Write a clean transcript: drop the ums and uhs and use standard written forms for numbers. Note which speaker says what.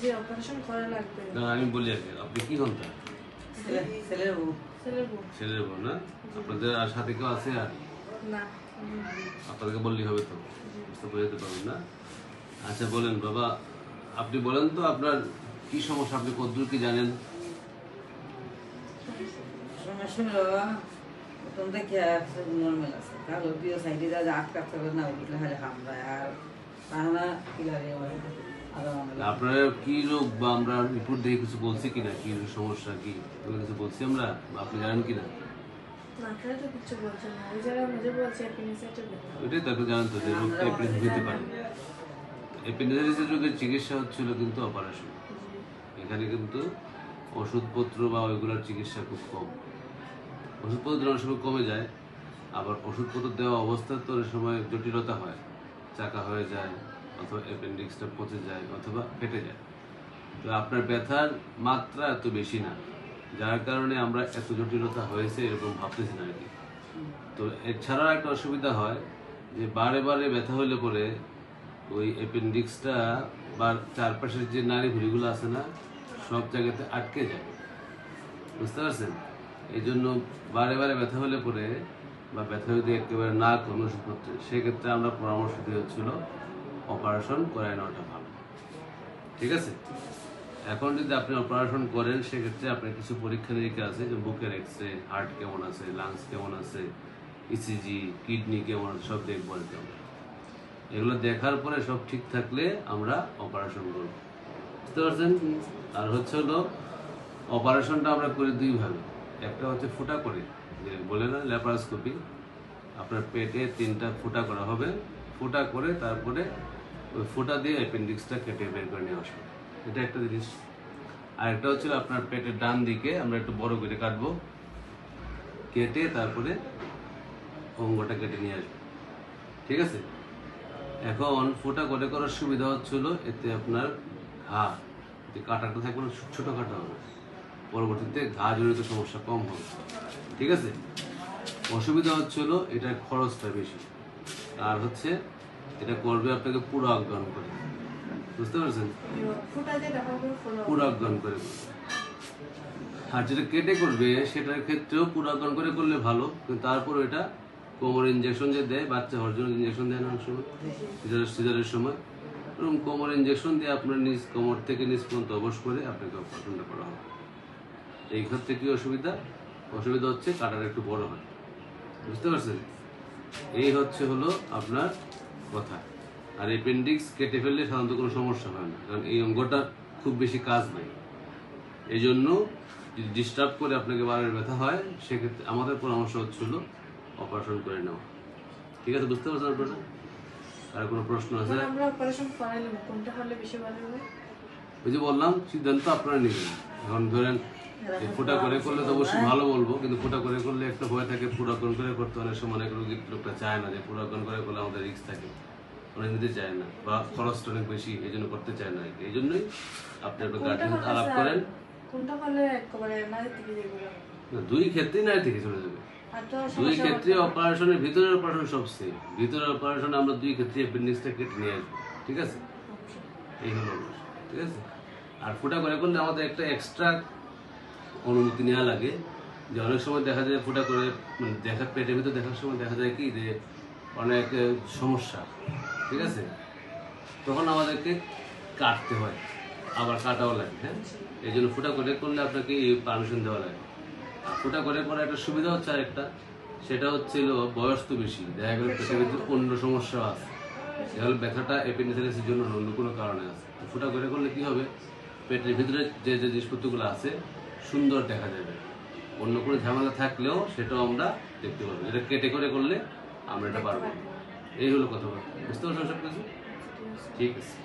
Speaker 1: যে অপারেশন করা লাগবে।
Speaker 2: না আমি বলি আগে, আপনি কি হন?
Speaker 1: ছেলের বউ।
Speaker 2: ছেলের বউ না? আপনাদের আর সাথে কেউ আছে? আর
Speaker 1: না,
Speaker 2: আপনাদেরকে বললেই হবে তো, বুঝতে বোঝাতে পারবেন না। আচ্ছা বলেন বাবা, আপনি বলেন তো আপনার কি সমস্যা, আপনি কতদূর কি জানেন?
Speaker 3: সমস্যা বাবা প্রথম থেকে নর্মাল আছে, কালো দিয়ে সাইডে যা আটকাতে হবে না, উঠলে খালি হামলায় আর পাহানা কিলারে
Speaker 2: আপনার কি রোগ বা আমরা রিপোর্ট দিয়ে কিছু বলছি কিনা, কি সমস্যা কি ওগুলো কিছু বলছি আমরা, বা আপনি জানেন কিনা?
Speaker 1: আপনারা তো কিছু বলছেন না, ওই জায়গায় মধ্যে বলছে অ্যাপেন্ডিসাইটিস।
Speaker 2: ওইটাই তো আপনি জানেন তো যে রোগটা অ্যাপেন্ডিসাইটিস হতে পারে। অ্যাপেন্ডিসাইটিস রোগের চিকিৎসা হচ্ছিল কিন্তু অপারেশন। এখানে কিন্তু ওষুধপত্র বা ওইগুলোর চিকিৎসা খুব কম। ওষুধপত্র অনেক সময় কমে যায়, আবার ওষুধপত্র দেওয়া অবস্থায় তো অনেক সময় জটিলতা হয়, চাকা হয়ে যায়, অথবা অ্যাপেন্ডিক্সটা পচে যায়, অথবা ফেটে যায়। তো আপনার ব্যথার মাত্রা এত বেশি না, যার কারণে আমরা এত জটিলতা হয়েছে এরকম ভাবতেছি না আর কি। তো এছাড়াও একটা অসুবিধা হয় যে বারে বারে ব্যথা হলে পরে ওই অ্যাপেন্ডিক্সটা বা চারপাশের যে নাড়ি ভুঁড়িগুলো আছে না, সব জায়গাতে আটকে যায়, বুঝতে পারছেন? এই জন্য বারে বারে ব্যথা হলে পরে বা ব্যথা যদি একেবারে না কোনো ওষুধ করতে, সেক্ষেত্রে আমরা পরামর্শ দিয়ে হচ্ছিল অপারেশন করায় নেওয়াটা ভালো, ঠিক আছে? এখন যদি আপনি অপারেশন করেন সেক্ষেত্রে আপনার কিছু পরীক্ষা নিরীক্ষা আছে, যে বুকের এক্সরে, হার্ট কেমন আছে, লাংস কেমন আছে, ইসিজি, কিডনি কেমন আছে, সব দেখবো আর কি আমরা। এগুলো দেখার পরে সব ঠিক থাকলে আমরা অপারেশন করব, বুঝতে পারছেন? আর হচ্ছে হলো অপারেশনটা আমরা করি দুইভাবে। একটা হচ্ছে ফুটা করে, যে বলে না ল্যাপারোস্কোপি, আপনার পেটে 3টা ফুটা করা হবে, ফুটা করে তারপরে ওই ফুটা দিয়ে অ্যাপেন্ডিক্সটা কেটে বের করে নেওয়া আসবে, এটা একটা জিনিস। আর একটা হচ্ছে আপনার পেটের ডান দিকে আমরা একটু বড় করে কাটবো, কেটে তারপরে অঙ্গটা কেটে নিয়ে আসবো, ঠিক আছে? এখন ফুটা করে করার সুবিধা হচ্ছিল এতে আপনার ঘা যে কাটাটা থাকবে না, ছোট কাটা হবে, পরবর্তীতে ঘা জড়িত সমস্যা কম হবে, ঠিক আছে? অসুবিধা হচ্ছিল এটার খরচটা বেশি, আর হচ্ছে এটা করবে আপনাকে পুরো অজ্ঞান করে, বুঝতে পারছেন? পুরো অজ্ঞান করে করবে। আর যেটা কেটে করবে সেটার ক্ষেত্রেও পুরো অজ্ঞান করে করলে ভালো, কিন্তু তারপর এটা কোমর ইঞ্জেকশন যে দেয়, বাচ্চা হওয়ার জন্য ইঞ্জেকশন দেয় না অনেক সময়, সিজারের সময়, এরকম কোমর ইঞ্জেকশন দিয়ে আপনার নিজ কোমর থেকে নিজ পর্যন্ত অবশ করে আপনাকে অপারেশনটা করা হবে। এই ক্ষেত্রে কি অসুবিধা? অসুবিধা হচ্ছে কাটার একটু বড় হয়, বুঝতে পারছেন? এই হচ্ছে হলো আপনার কথা। আর অ্যাপেন্ডিক্স কেটে ফেললে সাধারণত কোনো সমস্যা হয় না, কারণ এই অঙ্গটার খুব বেশি কাজ নাই। এই জন্য যদি ডিস্টার্ব করে আপনাকে বারের ব্যথা হয়, সেক্ষেত্রে আমাদের পরামর্শ হচ্ছিল অপারেশন করে নেওয়া, ঠিক আছে? বুঝতে পারছেন আপনারা? আর কোনো প্রশ্ন আছে?
Speaker 1: আমরা অপারেশন করাইলাম, কোনটা হলে বেশি ভালো হবে?
Speaker 2: ওই যে বললাম, সিদ্ধান্ত আপনারা নেবেন। এখন ধরেন ফোটা করে করলে তো অবশ্যই ভালো বলবো, কিন্তু ফোটা করে করলে একটা ভয় থাকে, পুরাকরণ করে করতে অনেক সময় অনেক রোগীর লোকটা চায় না, যে পুরাকরণ করে করলে আমাদের রিস্ক থাকে, অনেক নিতে চায় না, বা খরচটা অনেক বেশি, এই জন্য করতে চায় না। এই জন্যই আপনি একটা গার্জেন আলাপ করেন।
Speaker 1: কোনটা হলে একেবারে নারী থেকে যেগুলো
Speaker 2: দুই ক্ষেত্রেই নারী থেকে চলে যাবে, দুই ক্ষেত্রে অপারেশনের ভিতরের অপারেশন সব সেম। ভিতরের অপারেশন আমরা দুই ক্ষেত্রে অ্যাপেন্ডিক্সটা কেটে নিয়ে আসবো, ঠিক আছে? এই হলো, ঠিক আছে? আর ফুটা করে করলে আমাদের একটা এক্সট্রা অনুমতি নেওয়া লাগে, যে অনেক সময় দেখা যায় ফুটা করে মানে দেখার পেটের ভিতরে দেখার সময় দেখা যায় কি যে অনেক সমস্যা, ঠিক আছে? তখন আমাদেরকে কাটতে হয়, আবার কাটাও লাগে, হ্যাঁ? এই জন্য ফুটা করে করলে আপনাকে পারমিশন দেওয়া লাগে। ফুটা করে করার একটা সুবিধা হচ্ছে আরেকটা, সেটা হচ্ছিল বয়স তো বেশি, দেখা গেল পেটের ভিতরে অন্য সমস্যা আছে, এগুলো ব্যথাটা অ্যাপেন্ডিসাইটিসের জন্য অন্য কোনো কারণে আছে। ফুটা করে করলে কি হবে, পেটের ভিতরে যে যে জিনিসপত্রগুলো আছে সুন্দর দেখা যাবে, অন্য কোনো ঝামেলা থাকলেও সেটাও আমরা দেখতে পারবো। এটা কেটে করে করলে আমরা এটা পারবো। এই হলো কথা, বুঝতে পারছো সব কিছু? ঠিক আছে।